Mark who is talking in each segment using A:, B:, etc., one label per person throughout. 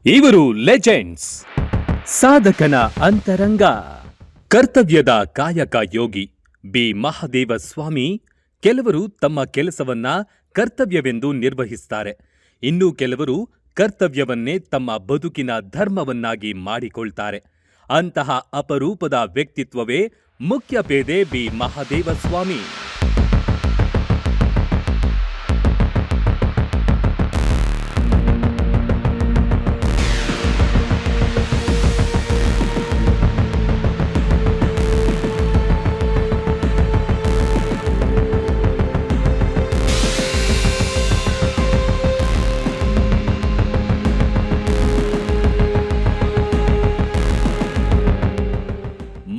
A: ಇವರು ಲೆಜೆಂಡ್ಸ್, ಸಾಧಕನ ಅಂತರಂಗ, ಕರ್ತವ್ಯದ ಕಾಯಕ ಯೋಗಿ ಬಿ ಮಹದೇವ ಸ್ವಾಮಿ. ಕೆಲವರು ತಮ್ಮ ಕೆಲಸವನ್ನ ಕರ್ತವ್ಯವೆಂದು ನಿರ್ವಹಿಸುತ್ತಾರೆ. ಇನ್ನು ಕೆಲವರು ಕರ್ತವ್ಯವನ್ನೇ ತಮ್ಮ ಬದುಕಿನ ಧರ್ಮವನ್ನಾಗಿ ಮಾಡಿಕೊಳ್ತಾರೆ. ಅಂತಹ ಅಪರೂಪದ ವ್ಯಕ್ತಿತ್ವವೇ ಮುಖ್ಯ ಪೇದೆ ಬಿ ಮಹದೇವ ಸ್ವಾಮಿ.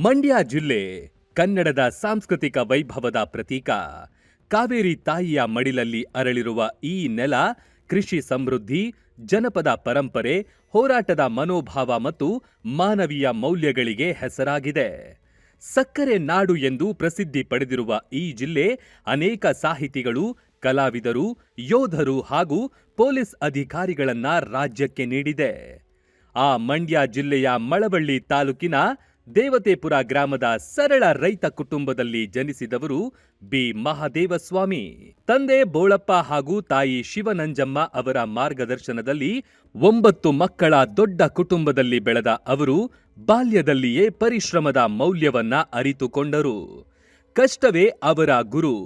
A: ಮಂಡ್ಯ ಜಿಲ್ಲೆ ಕನ್ನಡದ ಸಾಂಸ್ಕೃತಿಕ ವೈಭವದ ಪ್ರತೀಕ. ಕಾವೇರಿ ತಾಯಿಯ ಮಡಿಲಲ್ಲಿ ಅರಳಿರುವ ಈ ನೆಲ ಕೃಷಿ ಸಮೃದ್ಧಿ, ಜನಪದ ಪರಂಪರೆ, ಹೋರಾಟದ ಮನೋಭಾವ ಮತ್ತು ಮಾನವೀಯ ಮೌಲ್ಯಗಳಿಗೆ ಹೆಸರಾಗಿದೆ. ಸಕ್ಕರೆ ನಾಡು ಎಂದು ಪ್ರಸಿದ್ಧಿ ಪಡೆದಿರುವ ಈ ಜಿಲ್ಲೆ ಅನೇಕ ಸಾಹಿತಿಗಳು, ಕಲಾವಿದರು, ಯೋಧರು ಹಾಗೂ ಪೊಲೀಸ್ ಅಧಿಕಾರಿಗಳನ್ನ ರಾಜ್ಯಕ್ಕೆ ನೀಡಿದೆ. ಆ ಮಂಡ್ಯ ಜಿಲ್ಲೆಯ ಮಳವಳ್ಳಿ ತಾಲೂಕಿನ ದೇವತೆಪುರ ಗ್ರಾಮದ ಸರಳ ರೈತ ಕುಟುಂಬದಲ್ಲಿ ಜನಿಸಿದವರು ಬಿ ಮಹದೇವ ಸ್ವಾಮಿ. ತಂದೆ ಬೋಳಪ್ಪ ಹಾಗೂ ತಾಯಿ ಶಿವನಂಜಮ್ಮ ಅವರ ಮಾರ್ಗದರ್ಶನದಲ್ಲಿ 9 ಮಕ್ಕಳ ದೊಡ್ಡ ಕುಟುಂಬದಲ್ಲಿ ಬೆಳೆದ ಅವರು ಬಾಲ್ಯದಲ್ಲಿಯೇ ಪರಿಶ್ರಮದ ಮೌಲ್ಯವನ್ನ ಅರಿತುಕೊಂಡರು. ಕಷ್ಟವೇ ಅವರ ಗುರು,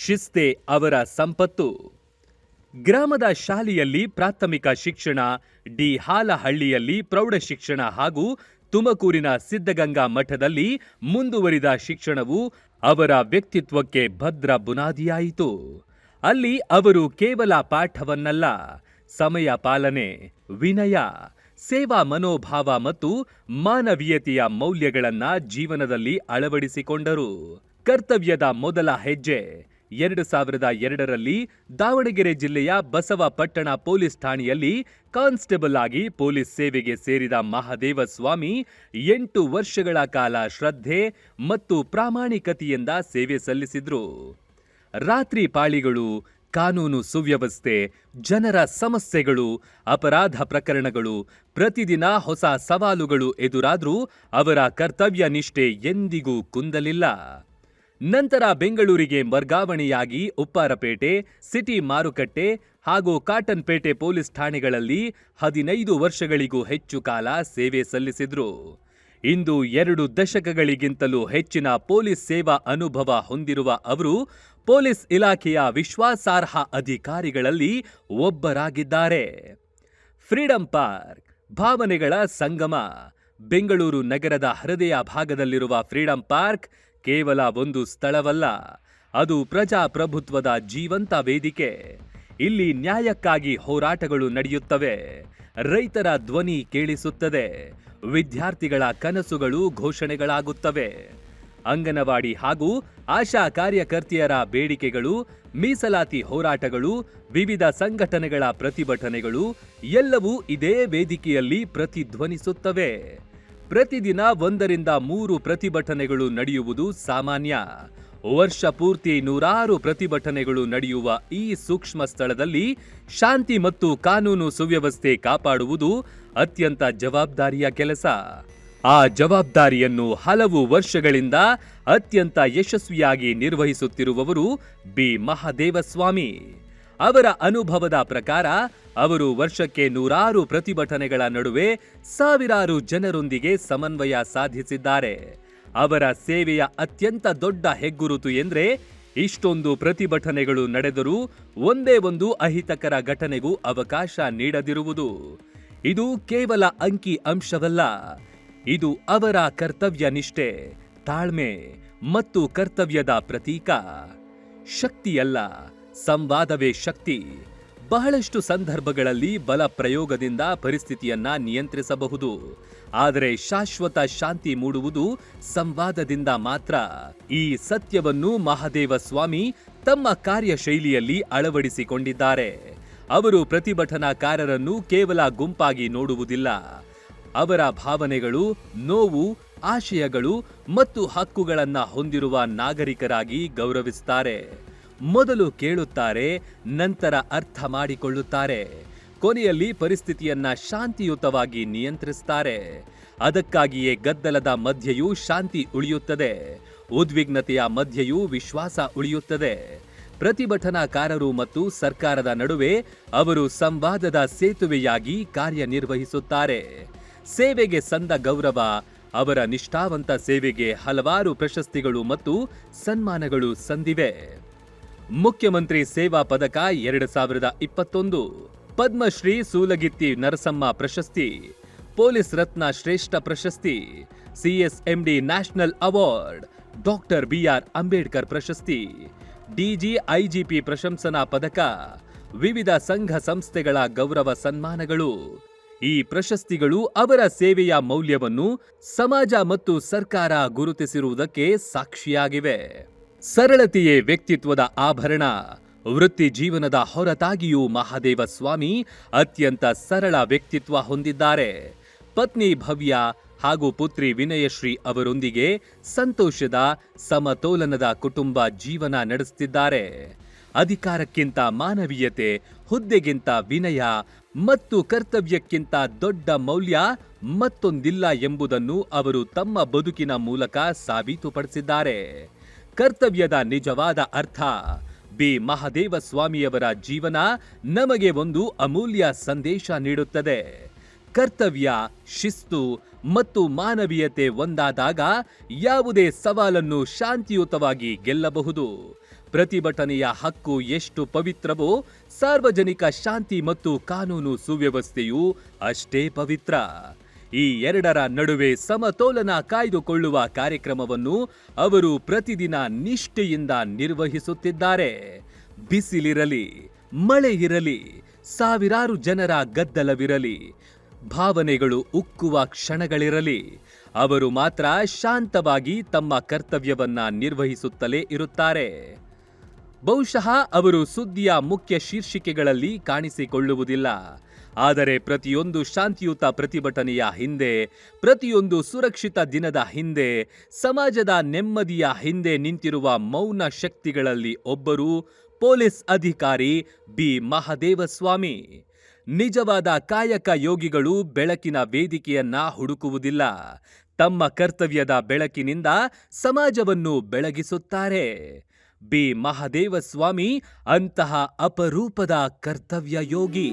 A: ಶಿಸ್ತೇ ಅವರ ಸಂಪತ್ತು. ಗ್ರಾಮದ ಶಾಲೆಯಲ್ಲಿ ಪ್ರಾಥಮಿಕ ಶಿಕ್ಷಣ, ಡಿ ಹಾಲಹಳ್ಳಿಯಲ್ಲಿ ಪ್ರೌಢಶಿಕ್ಷಣ ಹಾಗೂ ತುಮಕೂರಿನ ಸಿದ್ಧಗಂಗಾ ಮಠದಲ್ಲಿ ಮುಂದುವರಿದ ಶಿಕ್ಷಣವು ಅವರ ವ್ಯಕ್ತಿತ್ವಕ್ಕೆ ಭದ್ರ ಬುನಾದಿಯಾಯಿತು. ಅಲ್ಲಿ ಅವರು ಕೇವಲ ಪಾಠವನ್ನಲ್ಲ, ಸಮಯ ಪಾಲನೆ, ವಿನಯ, ಸೇವಾ ಮನೋಭಾವ ಮತ್ತು ಮಾನವೀಯತೆಯ ಮೌಲ್ಯಗಳನ್ನ ಜೀವನದಲ್ಲಿ ಅಳವಡಿಸಿಕೊಂಡರು. ಕರ್ತವ್ಯದ ಮೊದಲ ಹೆಜ್ಜೆ 2002ರಲ್ಲಿ ದಾವಣಗೆರೆ ಜಿಲ್ಲೆಯ ಬಸವಪಟ್ಟಣ ಪೊಲೀಸ್ ಠಾಣೆಯಲ್ಲಿ ಕಾನ್ಸ್ಟೇಬಲ್ ಆಗಿ ಪೊಲೀಸ್ ಸೇವೆಗೆ ಸೇರಿದ ಮಹದೇವ ಸ್ವಾಮಿ 8 ವರ್ಷಗಳ ಕಾಲ ಶ್ರದ್ಧೆ ಮತ್ತು ಪ್ರಾಮಾಣಿಕತೆಯಿಂದ ಸೇವೆ ಸಲ್ಲಿಸಿದ್ರು. ರಾತ್ರಿ ಪಾಳಿಗಳು, ಕಾನೂನು ಸುವ್ಯವಸ್ಥೆ, ಜನರ ಸಮಸ್ಯೆಗಳು, ಅಪರಾಧ ಪ್ರಕರಣಗಳು, ಪ್ರತಿದಿನ ಹೊಸ ಸವಾಲುಗಳು ಎದುರಾದ್ರೂ ಅವರ ಕರ್ತವ್ಯ ನಿಷ್ಠೆ ಎಂದಿಗೂ ಕುಂದಲಿಲ್ಲ. ನಂತರ ಬೆಂಗಳೂರಿಗೆ ವರ್ಗಾವಣೆಯಾಗಿ ಉಪ್ಪಾರಪೇಟೆ, ಸಿಟಿ ಮಾರುಕಟ್ಟೆ ಹಾಗೂ ಕಾಟನ್ಪೇಟೆ ಪೊಲೀಸ್ ಠಾಣೆಗಳಲ್ಲಿ 15 ವರ್ಷಗಳಿಗೂ ಹೆಚ್ಚು ಕಾಲ ಸೇವೆ ಸಲ್ಲಿಸಿದ್ರು. ಇಂದು 2 ದಶಕಗಳಿಗಿಂತಲೂ ಹೆಚ್ಚಿನ ಪೊಲೀಸ್ ಸೇವಾ ಅನುಭವ ಹೊಂದಿರುವ ಅವರು ಪೊಲೀಸ್ ಇಲಾಖೆಯ ವಿಶ್ವಾಸಾರ್ಹ ಅಧಿಕಾರಿಗಳಲ್ಲಿ ಒಬ್ಬರಾಗಿದ್ದಾರೆ. ಫ್ರೀಡಂ ಪಾರ್ಕ್ ಭಾವನೆಗಳ ಸಂಗಮ. ಬೆಂಗಳೂರು ನಗರದ ಹೃದಯ ಭಾಗದಲ್ಲಿರುವ ಫ್ರೀಡಂ ಪಾರ್ಕ್ ಕೇವಲ ಒಂದು ಸ್ಥಳವಲ್ಲ, ಅದು ಪ್ರಜಾಪ್ರಭುತ್ವದ ಜೀವಂತ ವೇದಿಕೆ. ಇಲ್ಲಿ ನ್ಯಾಯಕ್ಕಾಗಿ ಹೋರಾಟಗಳು ನಡೆಯುತ್ತವೆ, ರೈತರ ಧ್ವನಿ ಕೇಳಿಸುತ್ತದೆ, ವಿದ್ಯಾರ್ಥಿಗಳ ಕನಸುಗಳು ಘೋಷಣೆಗಳಾಗುತ್ತವೆ. ಅಂಗನವಾಡಿ ಹಾಗೂ ಆಶಾ ಕಾರ್ಯಕರ್ತೆಯರ ಬೇಡಿಕೆಗಳು, ಮೀಸಲಾತಿ ಹೋರಾಟಗಳು, ವಿವಿಧ ಸಂಘಟನೆಗಳ ಪ್ರತಿಭಟನೆಗಳು ಎಲ್ಲವೂ ಇದೇ ವೇದಿಕೆಯಲ್ಲಿ ಪ್ರತಿಧ್ವನಿಸುತ್ತವೆ. ಪ್ರತಿದಿನ 1 ರಿಂದ 3 ಪ್ರತಿಭಟನೆಗಳು ನಡೆಯುವುದು ಸಾಮಾನ್ಯ. ವರ್ಷ ಪೂರ್ತಿ 100 ಪ್ರತಿಭಟನೆಗಳು ನಡೆಯುವ ಈ ಸೂಕ್ಷ್ಮ ಸ್ಥಳದಲ್ಲಿ ಶಾಂತಿ ಮತ್ತು ಕಾನೂನು ಸುವ್ಯವಸ್ಥೆ ಕಾಪಾಡುವುದು ಅತ್ಯಂತ ಜವಾಬ್ದಾರಿಯ ಕೆಲಸ. ಆ ಜವಾಬ್ದಾರಿಯನ್ನು ಹಲವು ವರ್ಷಗಳಿಂದ ಅತ್ಯಂತ ಯಶಸ್ವಿಯಾಗಿ ನಿರ್ವಹಿಸುತ್ತಿರುವವರು ಬಿ ಮಹದೇವ ಸ್ವಾಮಿ. ಅವರ ಅನುಭವದ ಪ್ರಕಾರ ಅವರು ವರ್ಷಕ್ಕೆ 100 ಪ್ರತಿಭಟನೆಗಳ ನಡುವೆ ಸಾವಿರಾರು ಜನರೊಂದಿಗೆ ಸಮನ್ವಯ ಸಾಧಿಸಿದ್ದಾರೆ. ಅವರ ಸೇವೆಯ ಅತ್ಯಂತ ದೊಡ್ಡ ಹೆಗ್ಗುರುತು ಎಂದ್ರೆ ಇಷ್ಟೊಂದು ಪ್ರತಿಭಟನೆಗಳು ನಡೆದರೂ ಒಂದೇ ಒಂದು ಅಹಿತಕರ ಘಟನೆಗೂ ಅವಕಾಶ ನೀಡದಿರುವುದು. ಇದು ಕೇವಲ ಅಂಕಿ ಅಂಶವಲ್ಲ, ಇದು ಅವರ ಕರ್ತವ್ಯ ನಿಷ್ಠೆ, ತಾಳ್ಮೆ ಮತ್ತು ಕರ್ತವ್ಯದ ಪ್ರತೀಕ. ಶಕ್ತಿಯಲ್ಲ, ಸಂವಾದವೇ ಶಕ್ತಿ. ಬಹಳಷ್ಟು ಸಂದರ್ಭಗಳಲ್ಲಿ ಬಲ ಪ್ರಯೋಗದಿಂದ ಪರಿಸ್ಥಿತಿಯನ್ನ ನಿಯಂತ್ರಿಸಬಹುದು, ಆದರೆ ಶಾಶ್ವತ ಶಾಂತಿ ಮೂಡುವುದು ಸಂವಾದದಿಂದ ಮಾತ್ರ. ಈ ಸತ್ಯವನ್ನು ಮಹದೇವ ಸ್ವಾಮಿ ತಮ್ಮ ಕಾರ್ಯಶೈಲಿಯಲ್ಲಿ ಅಳವಡಿಸಿಕೊಂಡಿದ್ದಾರೆ. ಅವರು ಪ್ರತಿಭಟನಾಕಾರರನ್ನು ಕೇವಲ ಗುಂಪಾಗಿ ನೋಡುವುದಿಲ್ಲ, ಅವರ ಭಾವನೆಗಳು, ನೋವು, ಆಶಯಗಳು ಮತ್ತು ಹಕ್ಕುಗಳನ್ನ ಹೊಂದಿರುವ ನಾಗರಿಕರಾಗಿ ಗೌರವಿಸುತ್ತಾರೆ. ಮೊದಲು ಕೇಳುತ್ತಾರೆ, ನಂತರ ಅರ್ಥ ಮಾಡಿಕೊಳ್ಳುತ್ತಾರೆ. ಕೊನೆಯಲ್ಲಿ ಪರಿಸ್ಥಿತಿಯನ್ನ ಶಾಂತಿಯುತವಾಗಿ ನಿಯಂತ್ರಿಸುತ್ತಾರೆ. ಅದಕ್ಕಾಗಿಯೇ ಗದ್ದಲದ ಮಧ್ಯೆಯೂ ಶಾಂತಿ ಉಳಿಯುತ್ತದೆ, ಉದ್ವಿಗ್ನತೆಯ ಮಧ್ಯೆಯೂ ವಿಶ್ವಾಸ ಉಳಿಯುತ್ತದೆ. ಪ್ರತಿಭಟನಾಕಾರರು ಮತ್ತು ಸರ್ಕಾರದ ನಡುವೆ ಅವರು ಸಂವಾದದ ಸೇತುವೆಯಾಗಿ ಕಾರ್ಯನಿರ್ವಹಿಸುತ್ತಾರೆ. ಸೇವೆಗೆ ಸಂದ ಗೌರವ, ಅವರ ನಿಷ್ಠಾವಂತ ಸೇವೆಗೆ ಹಲವಾರು ಪ್ರಶಸ್ತಿಗಳು ಮತ್ತು ಸನ್ಮಾನಗಳು ಸಂದಿವೆ. ಮುಖ್ಯಮಂತ್ರಿ ಸೇವಾ ಪದಕ 2021, ಪದ್ಮಶ್ರೀ ಸೂಲಗಿತ್ತಿ ನರಸಮ್ಮ ಪ್ರಶಸ್ತಿ, ಪೊಲೀಸ್ ರತ್ನ ಶ್ರೇಷ್ಠ ಪ್ರಶಸ್ತಿ, CSMD national award, doctor BR Ambedkar ಪ್ರಶಸ್ತಿ, ಡಿಜಿ ಐಜಿಪಿ ಪ್ರಶಂಸನಾ ಪದಕ, ವಿವಿಧ ಸಂಘ ಸಂಸ್ಥೆಗಳ ಗೌರವ ಸನ್ಮಾನಗಳು. ಈ ಪ್ರಶಸ್ತಿಗಳು ಅವರ ಸೇವೆಯ ಮೌಲ್ಯವನ್ನು ಸಮಾಜ ಮತ್ತು ಸರ್ಕಾರ ಗುರುತಿಸಿರುವುದಕ್ಕೆ ಸಾಕ್ಷಿಯಾಗಿವೆ. ಸರಳತೆಯೇ ವ್ಯಕ್ತಿತ್ವದ ಆಭರಣ. ವೃತ್ತಿ ಜೀವನದ ಹೊರತಾಗಿಯೂ ಮಹಾದೇವ ಸ್ವಾಮಿ ಅತ್ಯಂತ ಸರಳ ವ್ಯಕ್ತಿತ್ವ ಹೊಂದಿದ್ದಾರೆ. ಪತ್ನಿ ಭವ್ಯ ಹಾಗೂ ಪುತ್ರಿ ವಿನಯಶ್ರೀ ಅವರೊಂದಿಗೆ ಸಂತೋಷದ ಸಮತೋಲನದ ಕುಟುಂಬ ಜೀವನ ನಡೆಸುತ್ತಿದ್ದಾರೆ. ಅಧಿಕಾರಕ್ಕಿಂತ ಮಾನವೀಯತೆ, ಹುದ್ದೆಗಿಂತ ವಿನಯ ಮತ್ತು ಕರ್ತವ್ಯಕ್ಕಿಂತ ದೊಡ್ಡ ಮೌಲ್ಯ ಮತ್ತೊಂದಿಲ್ಲ ಎಂಬುದನ್ನು ಅವರು ತಮ್ಮ ಬದುಕಿನ ಮೂಲಕ ಸಾಬೀತುಪಡಿಸಿದ್ದಾರೆ. ಕರ್ತವ್ಯದ ನಿಜವಾದ ಅರ್ಥ. ಬಿ ಮಹಾದೇವ ಸ್ವಾಮಿಯವರ ಜೀವನ ನಮಗೆ ಒಂದು ಅಮೂಲ್ಯ ಸಂದೇಶ ನೀಡುತ್ತದೆ. ಕರ್ತವ್ಯ, ಶಿಸ್ತು ಮತ್ತು ಮಾನವೀಯತೆ ಒಂದಾದಾಗ ಯಾವುದೇ ಸವಾಲನ್ನು ಶಾಂತಿಯುತವಾಗಿ ಗೆಲ್ಲಬಹುದು. ಪ್ರತಿಭಟನೆಯ ಹಕ್ಕು ಎಷ್ಟು ಪವಿತ್ರವೋ, ಸಾರ್ವಜನಿಕ ಶಾಂತಿ ಮತ್ತು ಕಾನೂನು ಸುವ್ಯವಸ್ಥೆಯೂ ಅಷ್ಟೇ ಪವಿತ್ರ. ಈ ಎರಡರ ನಡುವೆ ಸಮತೋಲನ ಕಾಯ್ದುಕೊಳ್ಳುವ ಕಾರ್ಯಕ್ರಮವನ್ನು ಅವರು ಪ್ರತಿದಿನ ನಿಷ್ಠೆಯಿಂದ ನಿರ್ವಹಿಸುತ್ತಿದ್ದಾರೆ. ಬಿಸಿಲಿರಲಿ, ಮಳೆ ಇರಲಿ, ಸಾವಿರಾರು ಜನರ ಗದ್ದಲವಿರಲಿ, ಭಾವನೆಗಳು ಉಕ್ಕುವ ಕ್ಷಣಗಳಿರಲಿ, ಅವರು ಮಾತ್ರ ಶಾಂತವಾಗಿ ತಮ್ಮ ಕರ್ತವ್ಯವನ್ನ ನಿರ್ವಹಿಸುತ್ತಲೇ ಇರುತ್ತಾರೆ. ಬಹುಶಃ ಅವರು ಸುದ್ದಿಯ ಮುಖ್ಯ ಶೀರ್ಷಿಕೆಗಳಲ್ಲಿ ಕಾಣಿಸಿಕೊಳ್ಳುವುದಿಲ್ಲ, ಆದರೆ ಪ್ರತಿಯೊಂದು ಶಾಂತಿಯುತ ಪ್ರತಿಭಟನೆಯ ಹಿಂದೆ, ಪ್ರತಿಯೊಂದು ಸುರಕ್ಷಿತ ದಿನದ ಹಿಂದೆ, ಸಮಾಜದ ನೆಮ್ಮದಿಯ ಹಿಂದೆ ನಿಂತಿರುವ ಮೌನ ಶಕ್ತಿಗಳಲ್ಲಿ ಒಬ್ಬರು ಪೊಲೀಸ್ ಅಧಿಕಾರಿ ಬಿ ಮಹಾದೇವ ಸ್ವಾಮಿ. ನಿಜವಾದ ಕಾಯಕ ಯೋಗಿಗಳು ಬೆಳಕಿನ ವೇದಿಕೆಯನ್ನ ಹುಡುಕುವುದಿಲ್ಲ, ತಮ್ಮ ಕರ್ತವ್ಯದ ಬೆಳಕಿನಿಂದ ಸಮಾಜವನ್ನು ಬೆಳಗಿಸುತ್ತಾರೆ. ಬಿ ಮಹಾದೇವ ಸ್ವಾಮಿ ಅಂತಹ ಅಪರೂಪದ ಕರ್ತವ್ಯ ಯೋಗಿ.